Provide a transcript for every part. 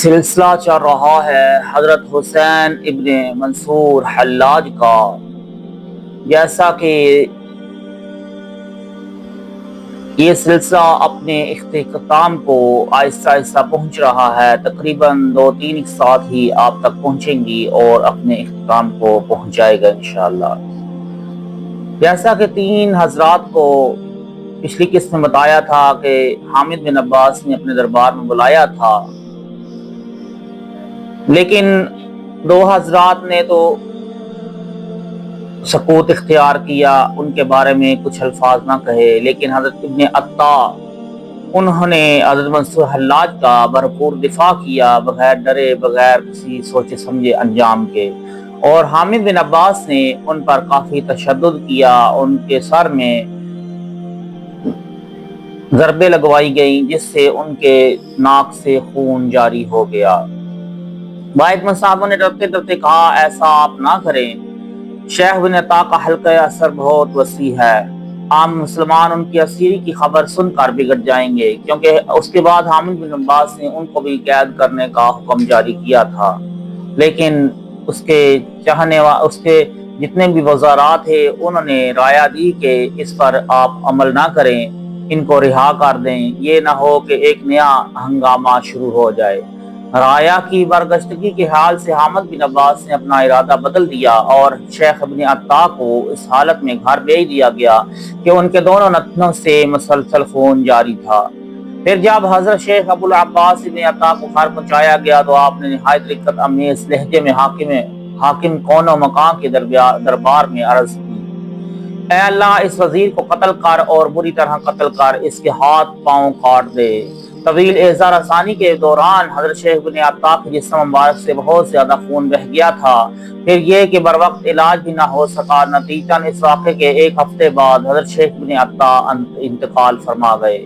سلسلہ چل رہا ہے حضرت حسین ابن منصور حلاج کا۔ جیسا کہ یہ سلسلہ اپنے اختتام کو آہستہ آہستہ پہنچ رہا ہے، تقریباً 2-3 ساتھ ہی آپ تک پہنچیں گی اور اپنے اختتام کو پہنچ جائے گا انشاءاللہ۔ جیسا کہ 3 حضرات کو پچھلی قسط میں بتایا تھا کہ حامد بن عباس نے اپنے دربار میں بلایا تھا، لیکن 2 حضرات نے تو سکوت اختیار کیا، ان کے بارے میں کچھ الفاظ نہ کہے، لیکن حضرت ابن عطا انہوں نے حضرت منصور حلاج کا بھرپور دفاع کیا، بغیر ڈرے، بغیر کسی سوچے سمجھے انجام کے۔ اور حامد بن عباس نے ان پر کافی تشدد کیا، ان کے سر میں ضربیں لگوائی گئیں جس سے ان کے ناک سے خون جاری ہو گیا۔ واحد صاحبوں نے ڈرتے ڈرتے کہا ایسا آپ نہ کریں، شیخ بن عطا کا حلقہ اثر بہت وسیع ہے، عام مسلمان ان کی اسیری کی خبر سن کر بگڑ جائیں گے، کیونکہ اس کے بعد حامد بن عباس نے ان کو بھی قید کرنے کا حکم جاری کیا تھا، لیکن اس کے جتنے بھی وزراء تھے انہوں نے رائے دی کہ اس پر آپ عمل نہ کریں، ان کو رہا کر دیں، یہ نہ ہو کہ ایک نیا ہنگامہ شروع ہو جائے۔ رایا کی برگشتگی کے حال سے حامد بن عباس نے اپنا ارادہ بدل دیا اور شیخ ابن عطا کو اس حالت میں گھر بھیج دیا گیا کہ ان کے دونوں نتنوں سے مسلسل خون جاری تھا۔ پھر جب حضرت شیخ ابو العباس ابن عطا کو گھر پہنچایا گیا تو آپ نے نہایت رقت امیز لہجے میں حاکم کون و مکان کے دربار میں عرض کی، اے اللہ اس وزیر کو قتل کر اور بری طرح قتل کر اس کے ہاتھ پاؤں کاٹ دے۔ طویل اعزار ثانی کے دوران حضرت شیخ بن عطا کے جسم مبارک سے بہت زیادہ خون بہہ گیا تھا، پھر یہ کہ بر وقت علاج بھی نہ ہو سکا، نتیجتاً اس واقعے کے 1 ہفتے بعد حضرت شیخ بن عطا انتقال فرما گئے۔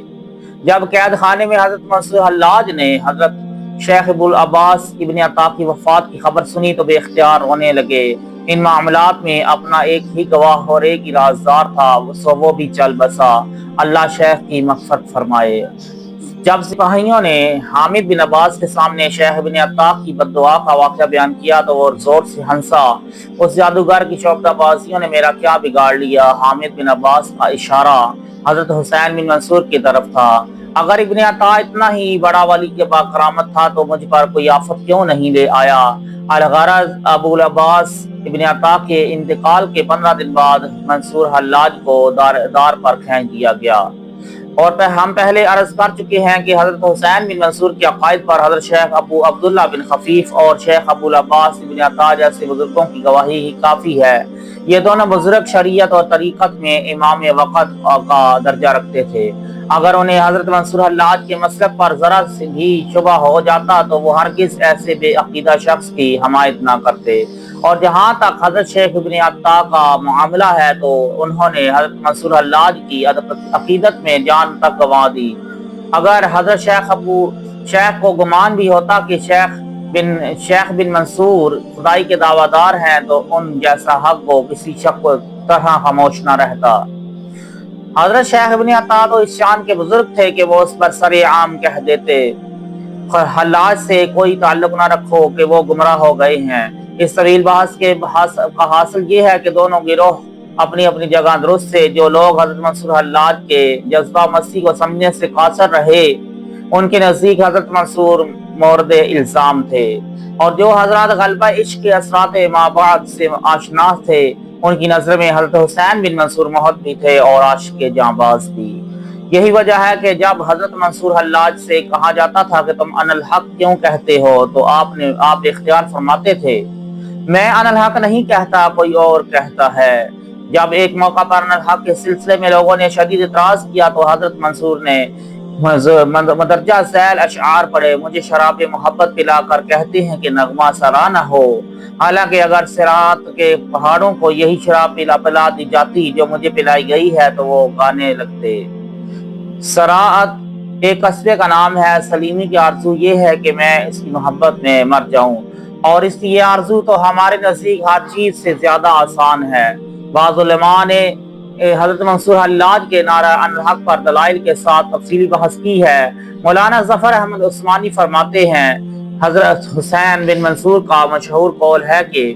جب قید خانے میں حضرت منصور حلاج نے حضرت شیخ ابو العباس ابن عطا کی وفات کی خبر سنی تو بے اختیار رونے لگے۔ ان معاملات میں اپنا ایک ہی گواہ اور ایک ہی رازدار تھا، سو وہ بھی چل بسا، اللہ شیخ کی مغفرت فرمائے۔ جب سپاہیوں نے حامد بن عباس کے سامنے شیخ بن عطا کی بد دعا کا واقعہ بیان کیا تو وہ زور سے ہنسا، اس جادوگر کی شعبدہ بازیوں نے میرا کیا بگاڑ لیا۔ حامد بن عباس کا اشارہ حضرت حسین بن منصور کی طرف تھا، اگر ابن عطا اتنا ہی بڑا ولی کے باکرامت تھا تو مجھ پر کوئی آفت کیوں نہیں لے آیا۔ الغرض ابو العباس ابن عطا کے انتقال کے 15 دن بعد منصور حلاج کو دار پر کھینچ دیا گیا، اور ہم پہلے عرض کر چکے ہیں کہ حضرت حسین بن منصور کے عقائد پر حضرت شیخ ابو عبداللہ بن خفیف اور شیخ ابو العباس بن عطا جیسے بزرگوں کی گواہی ہی کافی ہے۔ یہ دونوں بزرگ شریعت اور طریقت میں امام وقت کا درجہ رکھتے تھے، اگر انہیں حضرت منصور حلاج کے مسلک پر ذرا سے بھی شبہ ہو جاتا تو وہ ہرگز ایسے بے عقیدہ شخص کی حمایت نہ کرتے، اور جہاں تک حضرت شیخ ابن عطا کا معاملہ ہے تو انہوں نے حضرت منصور حلاج کی عقیدت میں جان تک گنوا دی۔ اگر حضرت شیخ کو گمان بھی ہوتا کہ شیخ بن منصور خدائی کے دعویٰ دار ہیں تو ان جیسا حق کو کسی شخص کو طرح خاموش نہ رہتا۔ حضرت شیخ ابن عطا تو اس شان کے بزرگ تھے کہ وہ اس پر سر عام کہہ دیتے، حلاج سے کوئی تعلق نہ رکھو کہ وہ گمراہ ہو گئے ہیں۔ اس طویل بحث کا حاصل یہ ہے کہ دونوں گروہ اپنی اپنی جگہ درست تھے۔ جو لوگ حضرت منصور حلاج کے جذبہ مسیح کو سمجھنے سے قاصر رہے ان کے نزدیک حضرت منصور مورد الزام تھے، اور جو حضرات غلبہ عشق کے اثرات مابعد سے آشنا تھے ان کی نظر میں حضرت حسین بن منصور محبی تھے اور عاشق جانباز بھی۔ یہی وجہ ہے کہ جب حضرت منصور حلاج سے کہا جاتا تھا کہ تم ان الحق کیوں کہتے ہو تو آپ اختیار فرماتے تھے، میں ان الحق نہیں کہتا، کوئی اور کہتا ہے۔ جب ایک موقع پر ان الحق کے سلسلے میں لوگوں نے شدید اعتراض کیا تو حضرت منصور نے مندرجہ ذیل اشعار پڑھے، مجھے شراب محبت پلا کر کہتے ہیں کہ نغمہ سرا نہ ہو، حالانکہ اگر صراط کے پہاڑوں کو یہی شراب پلا دی جاتی جو مجھے پلائی گئی ہے تو وہ گانے لگتے۔ صراط ایک قصبے کا نام ہے، سلیمی کی آرزو یہ ہے کہ میں اس کی محبت میں مر جاؤں، اور اس کی یہ آرزو تو ہمارے نزدیک ہر چیز سے زیادہ آسان ہے۔ بعض علماء نے حضرت منصور حلاج کے نعرہ ان الحق پر دلائل کے ساتھ تفصیلی بحث کی ہے۔ مولانا ظفر احمد عثمانی فرماتے ہیں، حضرت حسین بن منصور کا مشہور قول ہے کہ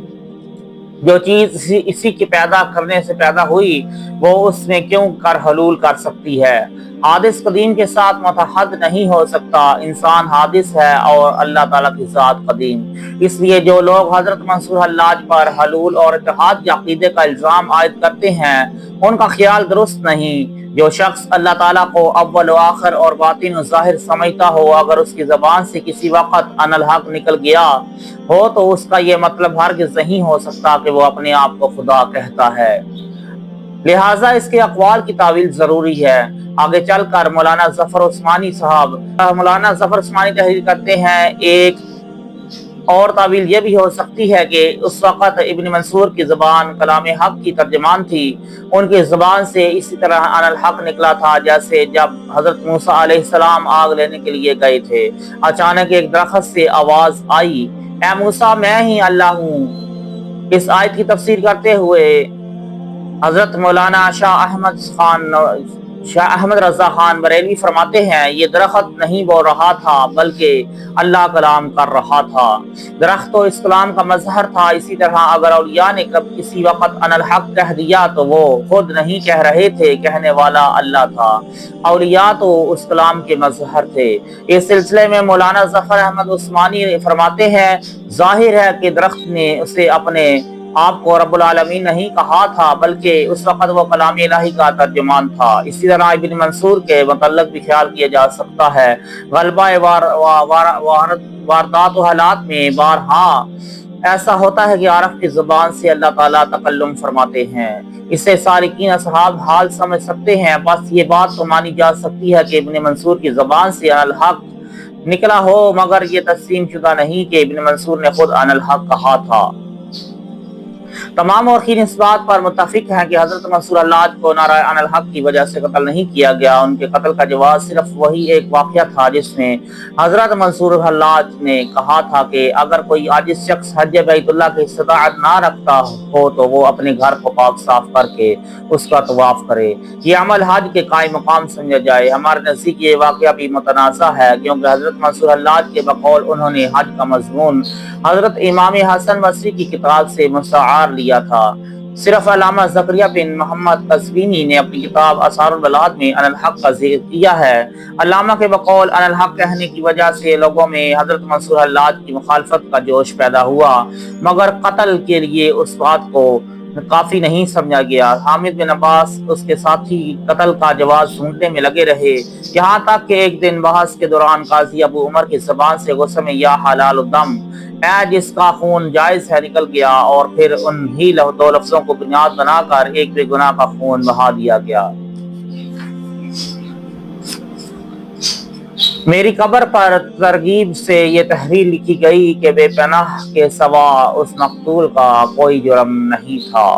جو چیز اسی کے پیدا کرنے سے پیدا ہوئی وہ اس میں کیوں کر حلول کر سکتی ہے۔ حادث قدیم کے ساتھ متحد نہیں ہو سکتا، انسان حادث ہے اور اللہ تعالیٰ کی ذات قدیم۔ اس لیے جو لوگ حضرت منصور حلاج پر حلول اور اتحاد کے عقیدے کا الزام عائد کرتے ہیں ان کا خیال درست نہیں۔ جو شخص اللہ تعالیٰ کو اول و آخر اور باطن و ظاہر سمجھتا ہو، اگر اس کی زبان سے کسی وقت ان الحق نکل گیا ہو تو اس کا یہ مطلب ہرگز نہیں ہو سکتا کہ وہ اپنے آپ کو خدا کہتا ہے، لہٰذا اس کے اقوال کی تعویل ضروری ہے۔ آگے چل کر مولانا ظفر عثمانی تحریر کرتے ہیں، ایک اور تعویل یہ بھی ہو سکتی ہے کہ اس وقت ابن منصور کی زبان کلام حق کی ترجمان تھی، ان کی زبان سے اسی طرح ان الحق نکلا تھا جیسے جب حضرت موسیٰ علیہ السلام آگ لینے کے لیے گئے تھے، اچانک ایک درخت سے آواز آئی، اے موسیٰ میں ہی اللہ ہوں۔ اس آیت کی تفسیر کرتے ہوئے حضرت مولانا شاہ احمد رضا خان بریلوی فرماتے ہیں، یہ درخت نہیں بول رہا تھا بلکہ اللہ کلام کر رہا تھا۔ درخت تو اس کلام کا مظہر تھا، اسی طرح اگر اولیاء نے کسی وقت ان الحق کہہ دیا تو وہ خود نہیں کہہ رہے تھے، کہنے والا اللہ تھا، اولیاء تو اس کلام کے مظہر تھے۔ اس سلسلے میں مولانا ظفر احمد عثمانی فرماتے ہیں، ظاہر ہے کہ درخت نے اسے اپنے آپ کو رب العالمین نہیں کہا تھا بلکہ اس وقت وہ کلام الہی کا ترجمان تھا۔ اسی طرح ابن منصور کے متعلق بھی خیال کیا جا سکتا ہے، غلبہ واردات و حالات میں بارہا ایسا ہوتا ہے کہ عارف کی زبان سے اللہ تعالیٰ تکلم فرماتے ہیں، اسے سالکین اصحاب حال سمجھ سکتے ہیں۔ بس یہ بات تو مانی جا سکتی ہے کہ ابن منصور کی زبان سے ان الحق نکلا ہو، مگر یہ تسلیم شدہ نہیں کہ ابن منصور نے خود ان الحق کہا تھا۔ تمام مورخین اس بات پر متفق ہیں کہ حضرت منصور حلاج کو نعرہ ان الحق کی وجہ سے قتل نہیں کیا گیا، ان کے قتل کا جواز صرف وہی ایک واقعہ تھا جس میں حضرت منصور حلاج نے کہا تھا کہ اگر کوئی عاجز شخص حج بیت اللہ کی استطاعت نہ رکھتا ہو تو وہ اپنے گھر کو پاک صاف کر کے اس کا طواف کرے، یہ عمل حج کے قائم مقام سمجھا جائے۔ ہمارے نزدیک یہ واقعہ بھی متنازع ہے کیونکہ حضرت منصور حلاج کے بقول انہوں نے حج کا مضمون حضرت امام حسن بصری کی کتاب سے مستعار لیا تھا۔ صرف علامہ زکریا بن محمد قزوینی نے اپنی کتاب آثار البلاد میں ان الحق کا ذکر کیا ہے۔ علامہ کے بقول ان الحق کہنے کی وجہ سے لوگوں میں حضرت منصور حلاج کی مخالفت کا جوش پیدا ہوا، مگر قتل کے لیے اس بات کو کافی نہیں سمجھا گیا۔ حامد بن عباس اس کے ساتھی قتل کا جواز ڈھونڈنے میں لگے رہے، یہاں تک کہ ایک دن بحث کے دوران قاضی ابو عمر کی زبان سے غصے میں یا حلال الدم، اے جس کا خون جائز ہے، نکل گیا اور پھر انہی دو لفظوں کو بنیاد بنا کر ایک بے گناہ کا خون بہا دیا گیا۔ میری قبر پر ترغیب سے یہ تحریر لکھی گئی کہ بے پناہ کے سوا اس مقتول کا کوئی جرم نہیں تھا۔